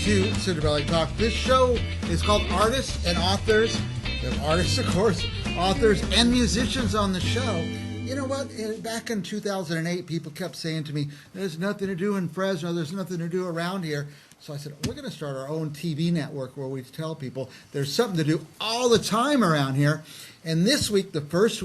to Cinderella Talk. This show is called Artists and Authors. We have artists, of course, authors, and musicians on the show. You know what? Back in 2008, people kept saying to me, there's nothing to do in Fresno, there's nothing to do around here. So I said, we're going to start our own TV network where we tell people there's something to do all the time around here. And this week, the first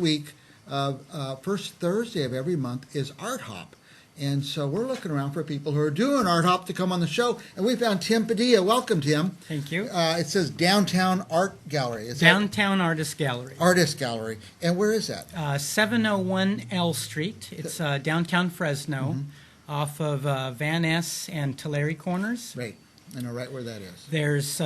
Thursday of every month is Art Hop. And so we're looking around for people who are doing Art Hop to come on the show. And we found Tim Padilla. Welcome, Tim. Thank you. It says Downtown Art Gallery. Downtown Artist Gallery. Artist Gallery. And where is that? 701 L Street. It's downtown Fresno, off of Van Ness and Tulare corners. Right. I know right where that is. There's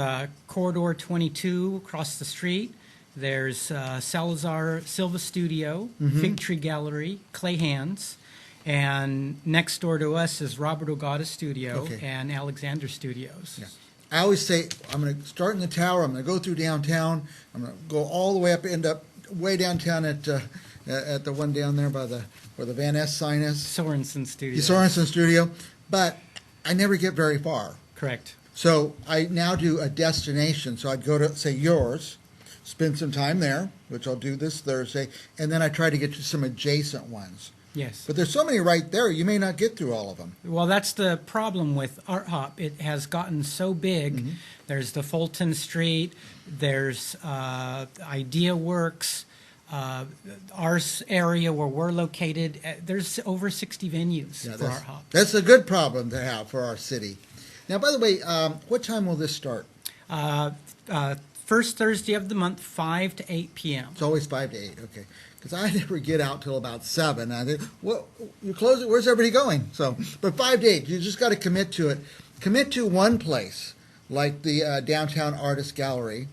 Corridor 22 across the street. There's Salazar Silva Studio, Fig Tree Gallery, Clay Hands. And next door to us is Robert Ogata Studio and Alexander Studios. Yeah. I always say, I'm going to start in the tower, I'm going to go through downtown, I'm going to go all the way up, end up way downtown at the one down there by where the Van Ness sign is. Sorensen Studio. The Sorensen Studio. But I never get very far. Correct. So I now do a destination. So I'd go to, say, yours, spend some time there, which I'll do this Thursday, and then I try to get to some adjacent ones. Yes. But there's so many right there, you may not get through all of them. Well, that's the problem with Art Hop. It has gotten so big. There's the Fulton Street, there's Idea Works, our area where we're located. There's over 60 venues for Art Hop. That's a good problem to have for our city. Now, by the way, what time will this start? First Thursday of the month, 5 to 8 p.m. It's always 5 to 8, okay. Because I never get out till about 7. I think, well, you close it, where's everybody going? So, but 5 to 8, you just got to commit to it. Commit to one place, like the Downtown Artist Gallery,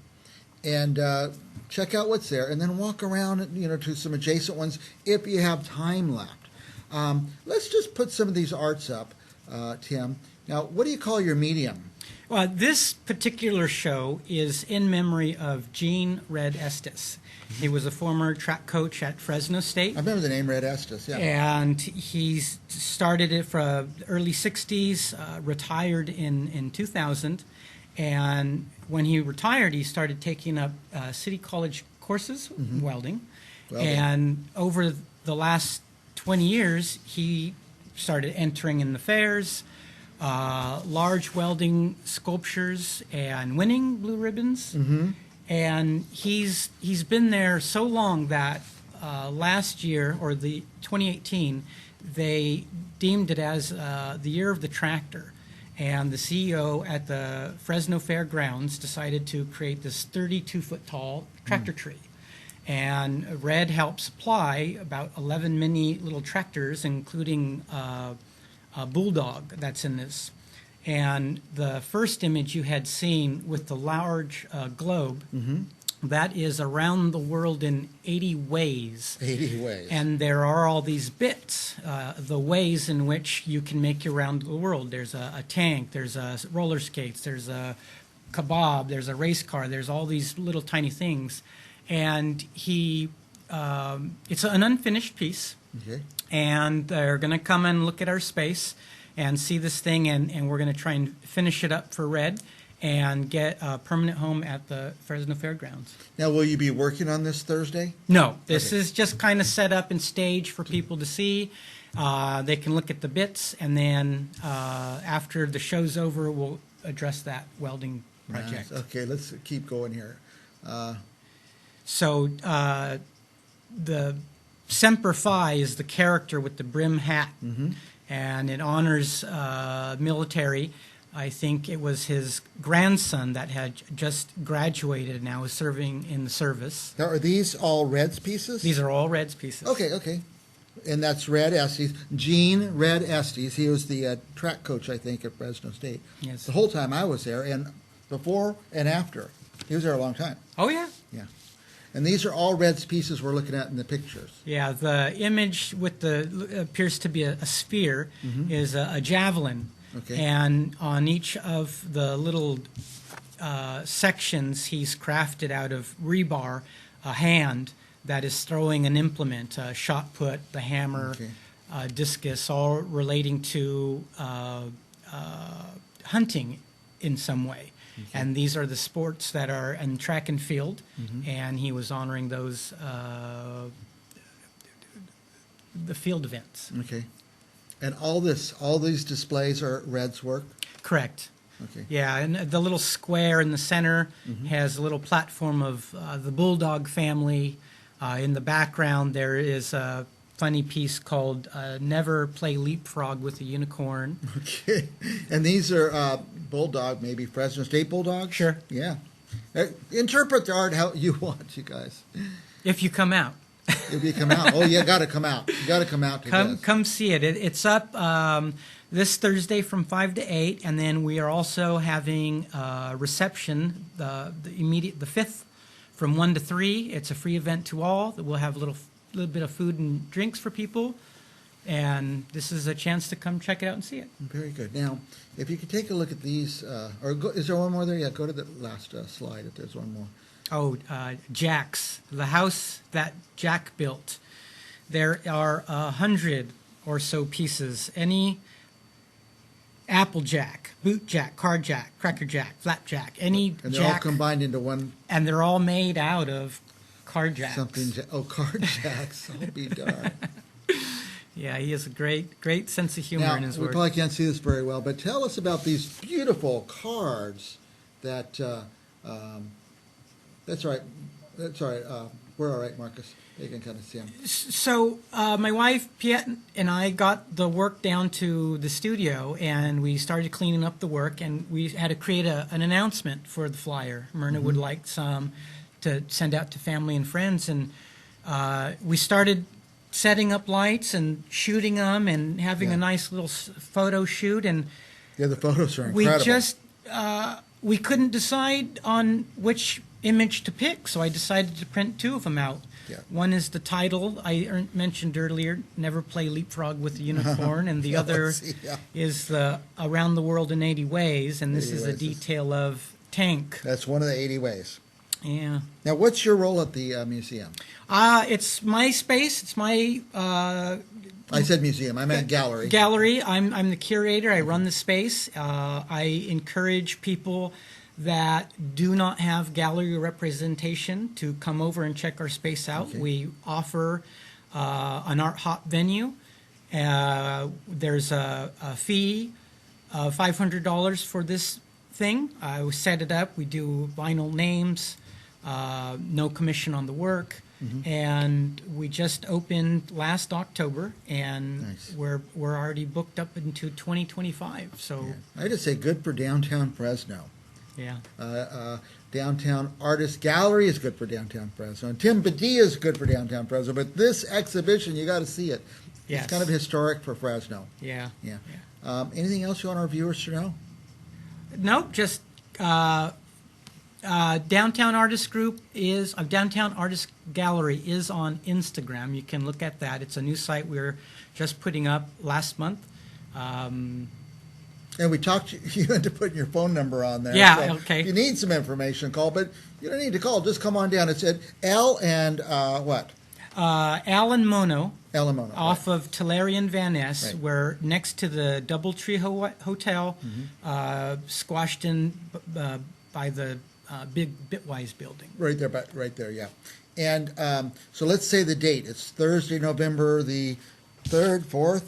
and check out what's there, and then walk around, to some adjacent ones if you have time left. Let's just put some of these arts up, Tim. Now, what do you call your medium? Well, this particular show is in memory of Gene Red Estes. He was a former track coach at Fresno State. I remember the name Red Estes, yeah. And he started it from the early 60s, retired in 2000. And when he retired, he started taking up city college courses, welding. And over the last 20 years, he started entering in the fairs, large welding sculptures, and winning blue ribbons. And he's been there so long that last year, or the 2018, they deemed it as the year of the tractor. And the CEO at the Fresno Fairgrounds decided to create this 32-foot tall tractor tree. And Red helped supply about 11 mini little tractors, including a bulldog that's in this. And the first image you had seen with the large globe, that is around the world in 80 ways. 80 ways. And there are all these bits, the ways in which you can make your round the world. There's a tank, there's roller skates, there's a kebab, there's a race car, there's all these little tiny things. And it's an unfinished piece. And they're going to come and look at our space and see this thing, and we're going to try and finish it up for Red and get a permanent home at the Fresno Fairgrounds. Now, will you be working on this Thursday? No. This is just kind of set up and staged for people to see. They can look at the bits, and then after the show's over, we'll address that welding project. Nice. Okay, let's keep going here. So the Semper Fi is the character with the brim hat, and it honors military. I think it was his grandson that had just graduated and now is serving in the service. Now, are these all Red's pieces? These are all Red's pieces. Okay. And that's Red Estes, Gene Red Estes. He was the track coach, I think, at Fresno State. Yes. The whole time I was there, and before and after. He was there a long time. Oh, yeah. Yeah. And these are all Red's pieces we're looking at in the pictures. Yeah, the image with the appears to be a sphere is a javelin. Okay. And on each of the little sections, he's crafted out of rebar a hand that is throwing an implement, a shot put, the hammer, discus, all relating to hunting in some way. And these are the sports that are in track and field, and he was honoring those the field events. Okay. And all these displays are Red's work? Correct. Okay. Yeah, and the little square in the center has a little platform of the Bulldog family. In the background, there is a funny piece called Never Play Leapfrog with a Unicorn. Okay. And these are Bulldog, maybe Fresno State Bulldogs? Sure. Yeah. Interpret the art how you want, you guys. If you come out. If you come out. Oh, you got to come out. You got to come out to this. Come see it. It's up this Thursday from 5 to 8, and then we are also having a reception the 5th from 1 to 3. It's a free event to all. We'll have a little bit of food and drinks for people, and this is a chance to come check it out and see it. Very good. Now, if you could take a look at these, is there one more there? Yeah, go to the last slide if there's one more. Oh, Jack's, the house that Jack built. There are 100 or so pieces. Any Applejack, Boot Jack, Car Jack, Cracker Jack, Flapjack, any And they're Jack. all combined into one. And they're all made out of car jacks. Car jacks. I'll be darned. Yeah, he has a great sense of humor in his we work. probably can't see this very well, but tell us about these beautiful cards that. That's right. That's all right. We're all right, Marcus. You can kind of see them. So my wife, Piet, and I got the work down to the studio, and we started cleaning up the work, and we had to create an announcement for the flyer. Myrna would like some to send out to family and friends, and we started setting up lights and shooting them and having a nice little photo shoot. And Yeah, the photos are incredible. We couldn't decide on which image to pick, so I decided to print two of them out. Yeah. One is the title I mentioned earlier, Never Play Leapfrog with a Unicorn, and the other is the Around the World in 80 Ways, and this 80 is a ways. detail of Tank. That's one of the 80 ways. Yeah. Now, what's your role at the museum? It's my space. It's my I said museum. I meant gallery. gallery. I'm the curator. I run the space. I encourage people that do not have gallery representation to come over and check our space out. Okay. We offer an art hop venue. There's a fee of $500 for this thing. We set it up. We do vinyl names, no commission on the work. And we just opened last October, and Nice. we're already booked up into 2025. So I just say good for downtown Fresno. yeah. Downtown Artist Gallery is good for downtown Fresno. And Tim Padilla is good for downtown Fresno. But this exhibition, you got to see it. Yes. It's kind of historic for Fresno. Yeah. Yeah. Anything else you want our viewers to know? Nope, just Downtown Artist Group is Downtown Artist Gallery is on Instagram. You can look at that. It's a new site we were just putting up last month. And we talked, you had to put your phone number on there. Yeah, So okay. If you need some information, call, but you don't need to call. Just come on down. It's at L and what? Alan Mono L and Mono. off of Tellerian Van Ness. Right. We're next to the Doubletree Hotel, squashed in by the big Bitwise building. Right there, yeah. And so let's say the date. It's Thursday, November the 3rd, 4th?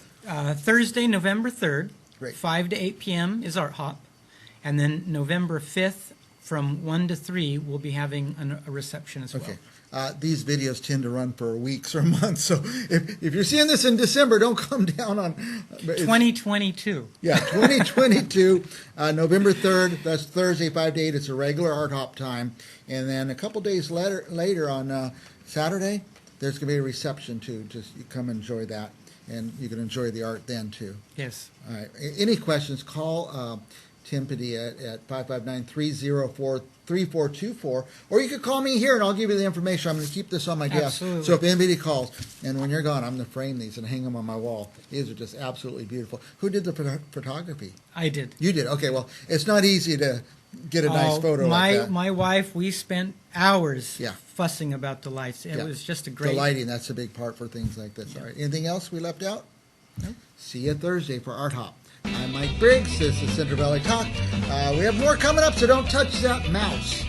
Thursday, November 3rd, Great. 5 to 8 p.m. is Art Hop. And then November 5th from 1 to 3, we'll be having a reception as well. Okay. These videos tend to run for weeks or months, so if you're seeing this in December, don't come down on... 2022. Yeah, 2022, November 3rd, that's Thursday, 5 to 8. It's a regular Art Hop time. And then a couple days later on Saturday, there's going to be a reception, too. Just you come enjoy that, and you can enjoy the art then, too. Yes. All right. Any questions, call Tim Padilla at 559-304-3424, or you could call me here and I'll give you the information. I'm going to keep this on my desk. Absolutely. So if anybody calls, and when you're gone, I'm going to frame these and hang them on my wall. These are just absolutely beautiful. Who did the photography? I did. You did. Okay, well, it's not easy to get a nice photo like that. My wife, we spent hours Yeah. fussing about the lights. It Yeah. was just a The great... lighting, that's a big part for things like this. All right. Anything else we left out? No. See you Thursday for Art Hop. I'm Mike Mike Briggs. This is Central Valley Talk. We have more coming up, so don't touch that mouse.